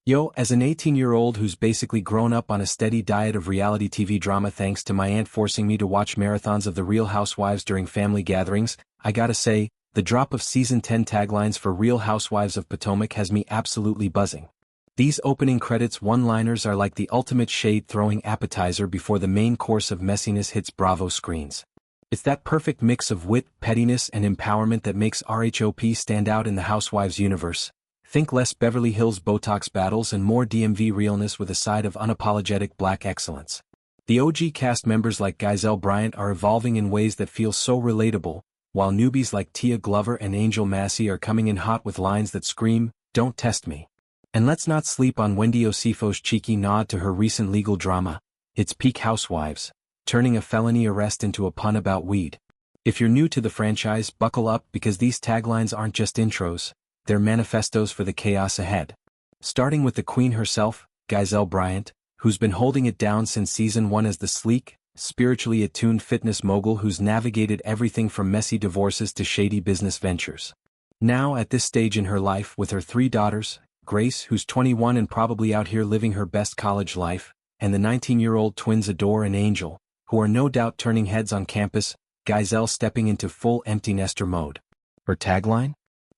Yo, as an 18-year-old who's basically grown up on a steady diet of reality TV drama thanks to my aunt forcing me to watch marathons of The Real Housewives during family gatherings, I gotta say, the drop of Season 10 taglines for Real Housewives of Potomac has me absolutely buzzing. These opening credits one-liners are like the ultimate shade-throwing appetizer before the main course of messiness hits Bravo screens. It's that perfect mix of wit, pettiness, and empowerment that makes RHOP stand out in the Housewives universe. Think less Beverly Hills Botox battles and more DMV realness with a side of unapologetic black excellence. The OG cast members like Gizelle Bryant are evolving in ways that feel so relatable, while newbies like Tia Glover and Angel Massie are coming in hot with lines that scream, "Don't test me." And let's not sleep on Wendy Osifo's cheeky nod to her recent legal drama. It's peak Housewives, turning a felony arrest into a pun about weed. If you're new to the franchise, buckle up because these taglines aren't just intros. They're manifestos for the chaos ahead. Starting with the queen herself, Gizelle Bryant, who's been holding it down since season 1 as the sleek, spiritually attuned fitness mogul who's navigated everything from messy divorces to shady business ventures. Now at this stage in her life with her 3 daughters, Grace, who's 21 and probably out here living her best college life, and the 19-year-old twins Adore and Angel, who are no doubt turning heads on campus, Gizelle stepping into full empty nester mode. Her tagline?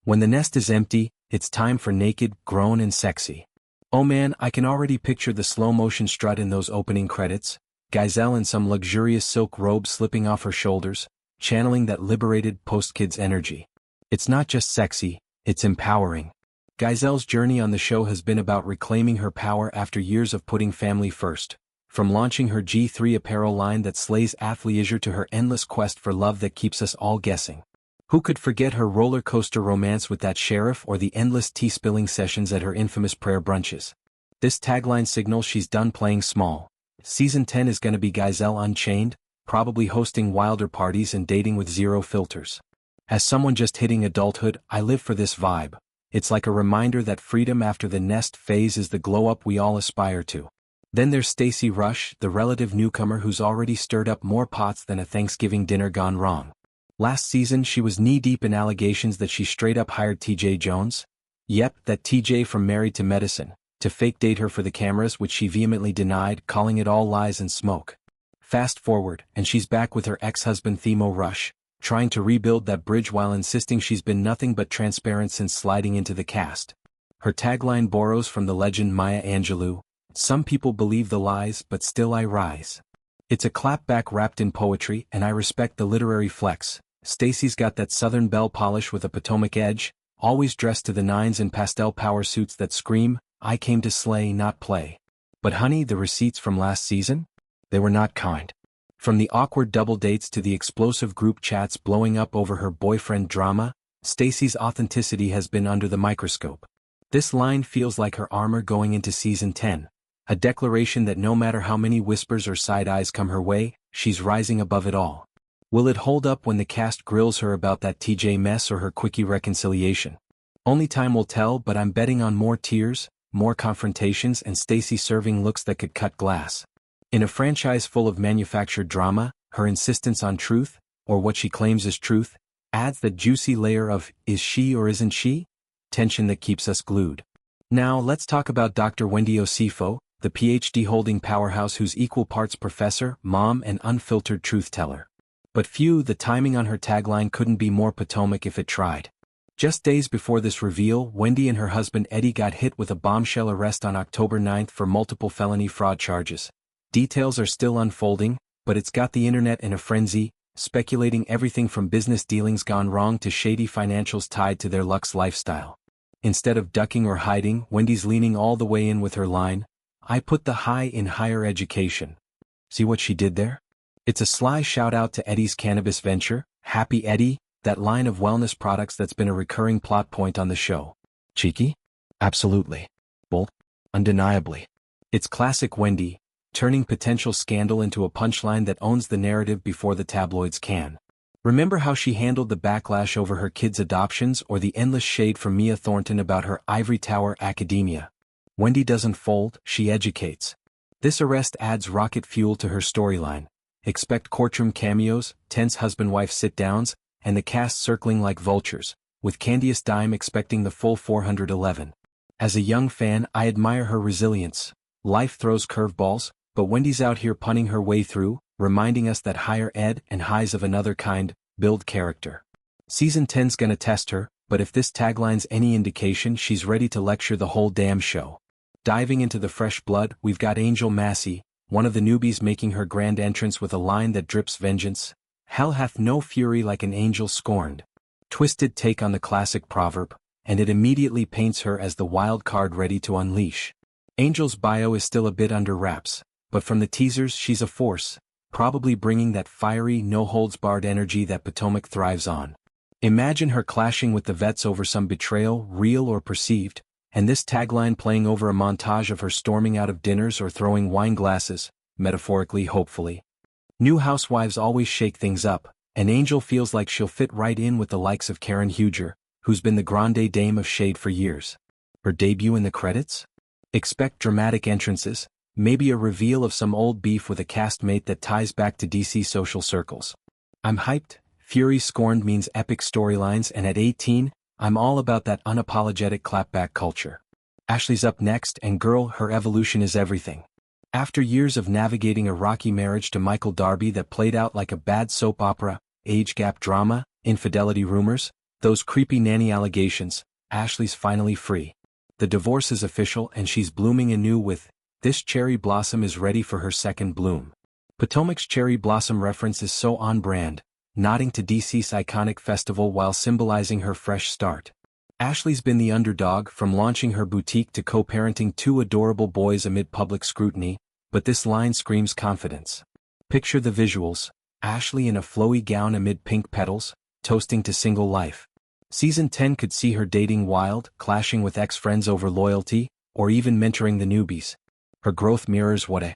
When the nest is empty, it's time for naked, grown and sexy. Oh man, I can already picture the slow-motion strut in those opening credits, Gizelle in some luxurious silk robe slipping off her shoulders, channeling that liberated post-kids energy. It's not just sexy, it's empowering. Gizelle's journey on the show has been about reclaiming her power after years of putting family first, from launching her G3 apparel line that slays athleisure to her endless quest for love that keeps us all guessing. Who could forget her roller coaster romance with that sheriff or the endless tea-spilling sessions at her infamous prayer brunches? This tagline signals she's done playing small. Season 10 is gonna be Gizelle Unchained, probably hosting wilder parties and dating with zero filters. As someone just hitting adulthood, I live for this vibe. It's like a reminder that freedom after the nest phase is the glow-up we all aspire to. Then there's Stacey Rush, the relative newcomer who's already stirred up more pots than a Thanksgiving dinner gone wrong. Last season she was knee-deep in allegations that she straight-up hired TJ Jones. Yep, that TJ from Married to Medicine, to fake date her for the cameras, which she vehemently denied, calling it all lies and smoke. Fast forward, and she's back with her ex-husband Themo Rush, trying to rebuild that bridge while insisting she's been nothing but transparent since sliding into the cast. Her tagline borrows from the legend Maya Angelou, "Some people believe the lies but still I rise." It's a clapback wrapped in poetry and I respect the literary flex. Stacey's got that Southern belle polish with a Potomac edge, always dressed to the nines in pastel power suits that scream, "I came to slay not play." But honey, the receipts from last season? They were not kind. From the awkward double dates to the explosive group chats blowing up over her boyfriend drama, Stacey's authenticity has been under the microscope. This line feels like her armor going into season 10, a declaration that no matter how many whispers or side eyes come her way, she's rising above it all. Will it hold up when the cast grills her about that TJ mess or her quickie reconciliation? Only time will tell, but I'm betting on more tears, more confrontations and Stacey serving looks that could cut glass. In a franchise full of manufactured drama, her insistence on truth, or what she claims is truth, adds that juicy layer of, is she or isn't she? Tension that keeps us glued. Now let's talk about Dr. Wendy Osifo, the PhD-holding powerhouse who's equal parts professor, mom and unfiltered truth-teller. But the timing on her tagline couldn't be more Potomac if it tried. Just days before this reveal, Wendy and her husband Eddie got hit with a bombshell arrest on October 9th for multiple felony fraud charges. Details are still unfolding, but it's got the internet in a frenzy, speculating everything from business dealings gone wrong to shady financials tied to their luxe lifestyle. Instead of ducking or hiding, Wendy's leaning all the way in with her line, "I put the high in higher education." See what she did there? It's a sly shout-out to Eddie's cannabis venture, Happy Eddie, that line of wellness products that's been a recurring plot point on the show. Cheeky? Absolutely. Bold? Undeniably. It's classic Wendy, turning potential scandal into a punchline that owns the narrative before the tabloids can. Remember how she handled the backlash over her kids' adoptions or the endless shade from Mia Thornton about her ivory tower academia? Wendy doesn't fold, she educates. This arrest adds rocket fuel to her storyline. Expect courtroom cameos, tense husband-wife sit-downs, and the cast circling like vultures, with Candiace Dime expecting the full 411. As a young fan, I admire her resilience. Life throws curveballs, but Wendy's out here punning her way through, reminding us that higher ed and highs of another kind build character. Season 10's gonna test her, but if this tagline's any indication, she's ready to lecture the whole damn show. Diving into the fresh blood, we've got Angel Massie, one of the newbies, making her grand entrance with a line that drips vengeance. Hell hath no fury like an angel scorned. Twisted take on the classic proverb, and it immediately paints her as the wild card ready to unleash. Angel's bio is still a bit under wraps, but from the teasers she's a force, probably bringing that fiery, no-holds-barred energy that Potomac thrives on. Imagine her clashing with the vets over some betrayal, real or perceived, and this tagline playing over a montage of her storming out of dinners or throwing wine glasses, metaphorically hopefully. New housewives always shake things up, and Angel feels like she'll fit right in with the likes of Karen Huger, who's been the grande dame of shade for years. Her debut in the credits? Expect dramatic entrances, maybe a reveal of some old beef with a castmate that ties back to DC social circles. I'm hyped. Fury scorned means epic storylines, and at 18, I'm all about that unapologetic clapback culture. Ashley's up next, and girl, her evolution is everything. After years of navigating a rocky marriage to Michael Darby that played out like a bad soap opera, age gap drama, infidelity rumors, those creepy nanny allegations, Ashley's finally free. The divorce is official and she's blooming anew with, "This cherry blossom is ready for her second bloom." Potomac's cherry blossom reference is so on brand, nodding to DC's iconic festival while symbolizing her fresh start. Ashley's been the underdog, from launching her boutique to co-parenting two adorable boys amid public scrutiny, but this line screams confidence. Picture the visuals: Ashley in a flowy gown amid pink petals, toasting to single life. Season 10 could see her dating wild, clashing with ex-friends over loyalty, or even mentoring the newbies. Her growth mirrors what a